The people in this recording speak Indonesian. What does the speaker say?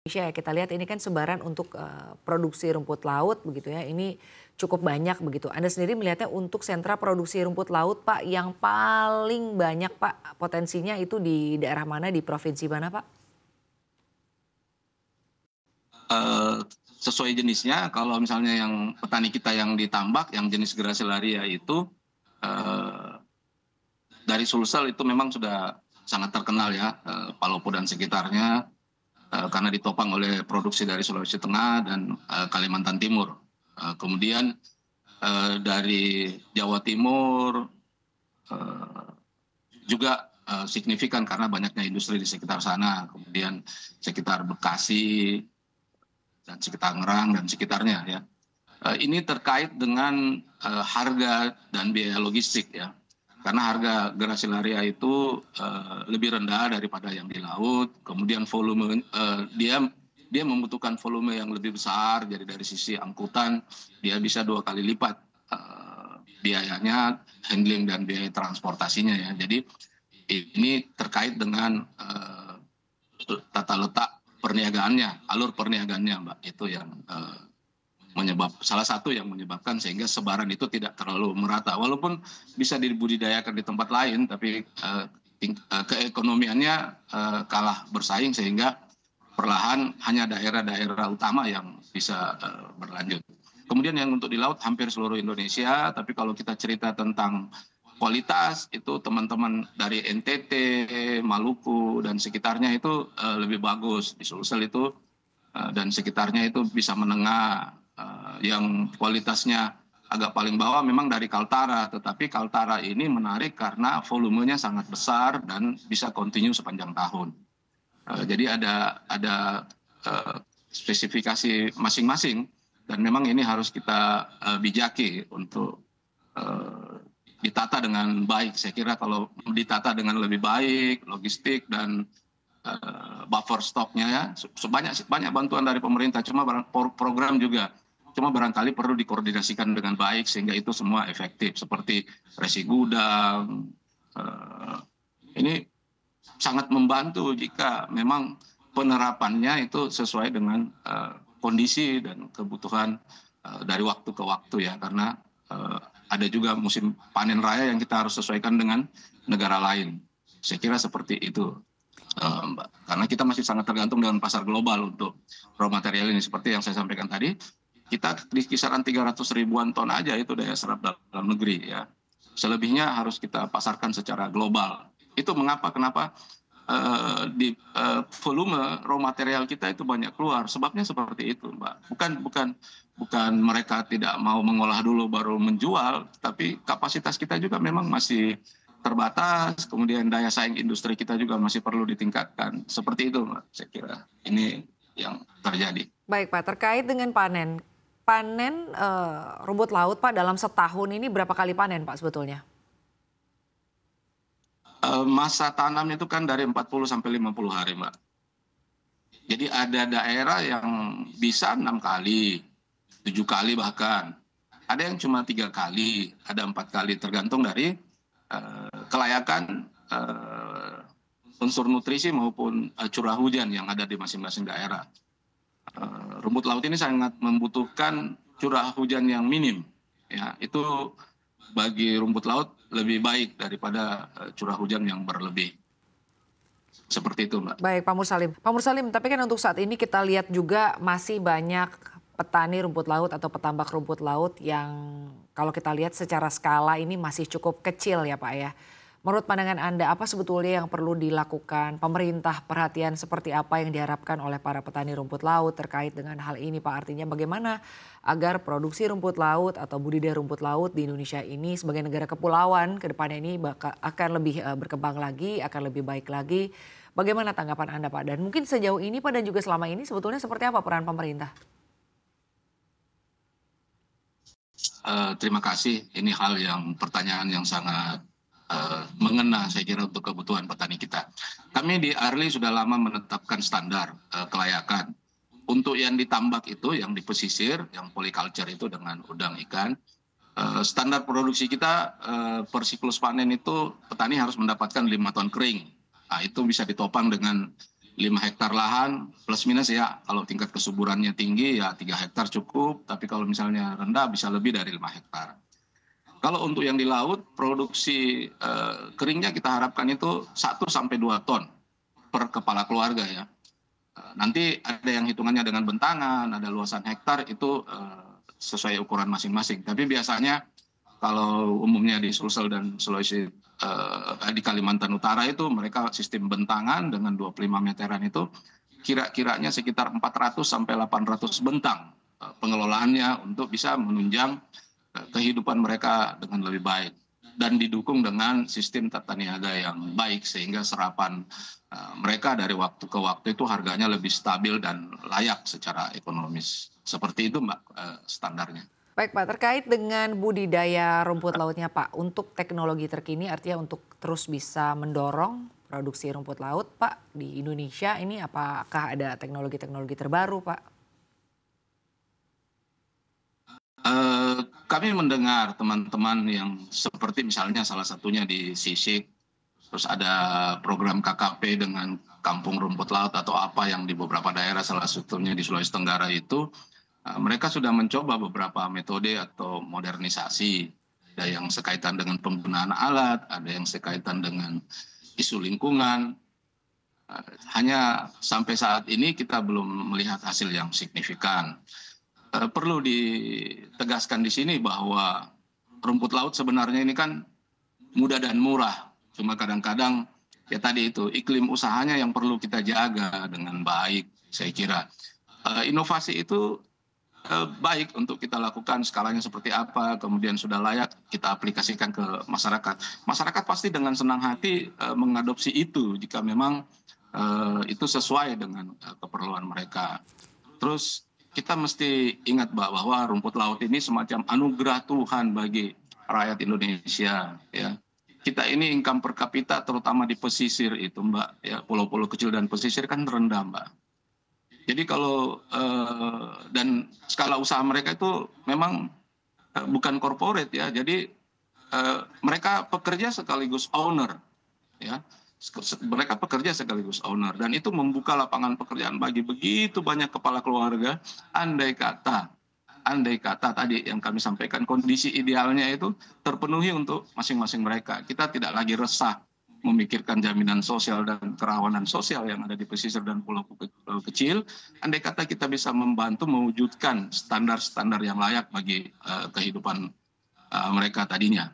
Indonesia ya, kita lihat ini kan sebaran untuk produksi rumput laut begitu ya, ini cukup banyak begitu. Anda sendiri melihatnya untuk sentra produksi rumput laut Pak yang paling banyak Pak potensinya itu di daerah mana, di provinsi mana Pak? Eee, Sesuai jenisnya kalau misalnya yang petani kita yang di tambak yang jenis Gracilaria itu, eee, dari Sulsel itu memang sudah sangat terkenal ya, Palopo dan sekitarnya, karena ditopang oleh produksi dari Sulawesi Tengah dan, Kalimantan Timur. Kemudian, dari Jawa Timur, eee, juga, signifikan karena banyaknya industri di sekitar sana, kemudian sekitar Bekasi dan sekitar Tangerang dan sekitarnya ya. Ini terkait dengan, harga dan biaya logistik ya. Karena harga Gracilaria itu, lebih rendah daripada yang di laut, kemudian volume dia dia membutuhkan volume yang lebih besar, jadi dari sisi angkutan dia bisa 2 kali lipat, biayanya, handling dan biaya transportasinya ya. Jadi ini terkait dengan, tata letak perniagaannya, alur perniagaannya Mbak, itu yang, salah satu yang menyebabkan sehingga sebaran itu tidak terlalu merata. Walaupun bisa dibudidayakan di tempat lain, tapi keekonomiannya kalah bersaing sehingga perlahan hanya daerah-daerah utama yang bisa berlanjut. Kemudian yang untuk di laut hampir seluruh Indonesia, tapi kalau kita cerita tentang kualitas itu teman-teman dari NTT, Maluku dan sekitarnya itu lebih bagus. Di Sulsel itu dan sekitarnya itu bisa menengah, yang kualitasnya agak paling bawah memang dari Kaltara, tetapi Kaltara ini menarik karena volumenya sangat besar dan bisa kontinu sepanjang tahun. Jadi ada, spesifikasi masing-masing dan memang ini harus kita, bijaki untuk, ditata dengan baik. Saya kira kalau ditata dengan lebih baik, logistik dan buffer stoknya ya, banyak bantuan dari pemerintah, cuma program juga, cuma barangkali perlu dikoordinasikan dengan baik sehingga itu semua efektif, seperti resi gudang. Ini sangat membantu jika memang penerapannya itu sesuai dengan kondisi dan kebutuhan dari waktu ke waktu ya, karena ada juga musim panen raya yang kita harus sesuaikan dengan negara lain. Saya kira seperti itu. Mbak, karena kita masih sangat tergantung dengan pasar global untuk raw material ini. Seperti yang saya sampaikan tadi, kita di kisaran 300 ribuan ton aja itu daya serap dalam negeri ya. Selebihnya harus kita pasarkan secara global. Itu kenapa di volume raw material kita itu banyak keluar. Sebabnya seperti itu, Mbak. Bukan mereka tidak mau mengolah dulu baru menjual, tapi kapasitas kita juga memang masih terbatas, kemudian daya saing industri kita juga masih perlu ditingkatkan. Seperti itu Mbak, saya kira ini yang terjadi. Baik Pak, terkait dengan panen. Panen rumput laut Pak dalam setahun ini berapa kali panen Pak sebetulnya? Masa tanam itu kan dari 40 sampai 50 hari Mbak. Jadi ada daerah yang bisa 6 kali, 7 kali bahkan. Ada yang cuma 3 kali, ada 4 kali tergantung dari kelayakan unsur nutrisi maupun curah hujan yang ada di masing-masing daerah. Rumput laut ini sangat membutuhkan curah hujan yang minim. Ya, itu bagi rumput laut lebih baik daripada curah hujan yang berlebih. Seperti itu, Mbak. Baik Pak Mursalim. Pak Mursalim, tapi kan untuk saat ini kita lihat juga masih banyak petani rumput laut atau petambak rumput laut yang kalau kita lihat secara skala ini masih cukup kecil ya Pak ya. Menurut pandangan Anda apa sebetulnya yang perlu dilakukan pemerintah, perhatian seperti apa yang diharapkan oleh para petani rumput laut terkait dengan hal ini Pak? Artinya bagaimana agar produksi rumput laut atau budidaya rumput laut di Indonesia ini sebagai negara kepulauan ke depannya ini akan lebih berkembang lagi, akan lebih baik lagi. Bagaimana tanggapan Anda Pak? Dan mungkin sejauh ini Pak dan juga selama ini sebetulnya seperti apa peran pemerintah? Terima kasih. Ini pertanyaan yang sangat mengena saya kira untuk kebutuhan petani kita. Kami di Arli sudah lama menetapkan standar kelayakan. Untuk yang ditambak itu, yang di pesisir, yang polyculture itu dengan udang ikan, standar produksi kita per siklus panen itu petani harus mendapatkan 5 ton kering. Nah, itu bisa ditopang dengan 5 hektar lahan plus minus ya, kalau tingkat kesuburannya tinggi ya 3 hektar cukup, tapi kalau misalnya rendah bisa lebih dari 5 hektar. Kalau untuk yang di laut, produksi keringnya kita harapkan itu 1 sampai 2 ton per kepala keluarga ya. Nanti ada yang hitungannya dengan bentangan, ada luasan hektar itu sesuai ukuran masing-masing. Tapi biasanya kalau umumnya di Sulsel dan Sulawesi di Kalimantan Utara itu mereka sistem bentangan dengan 25 meteran itu kira-kiranya sekitar 400 sampai 800 bentang pengelolaannya untuk bisa menunjang kehidupan mereka dengan lebih baik dan didukung dengan sistem tata niaga yang baik sehingga serapan mereka dari waktu ke waktu itu harganya lebih stabil dan layak secara ekonomis. Seperti itu Mbak standarnya. Baik Pak, terkait dengan budidaya rumput lautnya Pak, untuk teknologi terkini artinya untuk terus bisa mendorong produksi rumput laut Pak di Indonesia ini apakah ada teknologi-teknologi terbaru Pak? Kami mendengar teman-teman yang seperti misalnya salah satunya di Sisik, terus ada program KKP dengan kampung rumput laut atau apa yang di beberapa daerah salah satunya di Sulawesi Tenggara itu, mereka sudah mencoba beberapa metode atau modernisasi. Ada yang sekaitan dengan penggunaan alat, ada yang sekaitan dengan isu lingkungan. Hanya sampai saat ini kita belum melihat hasil yang signifikan. Perlu ditegaskan di sini bahwa rumput laut sebenarnya ini kan mudah dan murah. Cuma kadang-kadang ya tadi itu iklim usahanya yang perlu kita jaga dengan baik saya kira. Inovasi itu baik untuk kita lakukan skalanya seperti apa, kemudian sudah layak kita aplikasikan ke masyarakat. Masyarakat pasti dengan senang hati mengadopsi itu jika memang itu sesuai dengan keperluan mereka. Terus kita mesti ingat Mbak bahwa rumput laut ini semacam anugerah Tuhan bagi rakyat Indonesia ya. Kita ini income per kapita terutama di pesisir itu Mbak ya, pulau-pulau kecil dan pesisir kan rendah Mbak. Jadi kalau dan skala usaha mereka itu memang bukan corporate ya. Jadi mereka pekerja sekaligus owner ya. Mereka pekerja sekaligus owner dan itu membuka lapangan pekerjaan bagi begitu banyak kepala keluarga. Andai kata tadi yang kami sampaikan kondisi idealnya itu terpenuhi untuk masing-masing mereka. Kita tidak lagi resah memikirkan jaminan sosial dan kerawanan sosial yang ada di pesisir dan pulau kecil. Andai kata kita bisa membantu mewujudkan standar-standar yang layak bagi kehidupan mereka tadinya.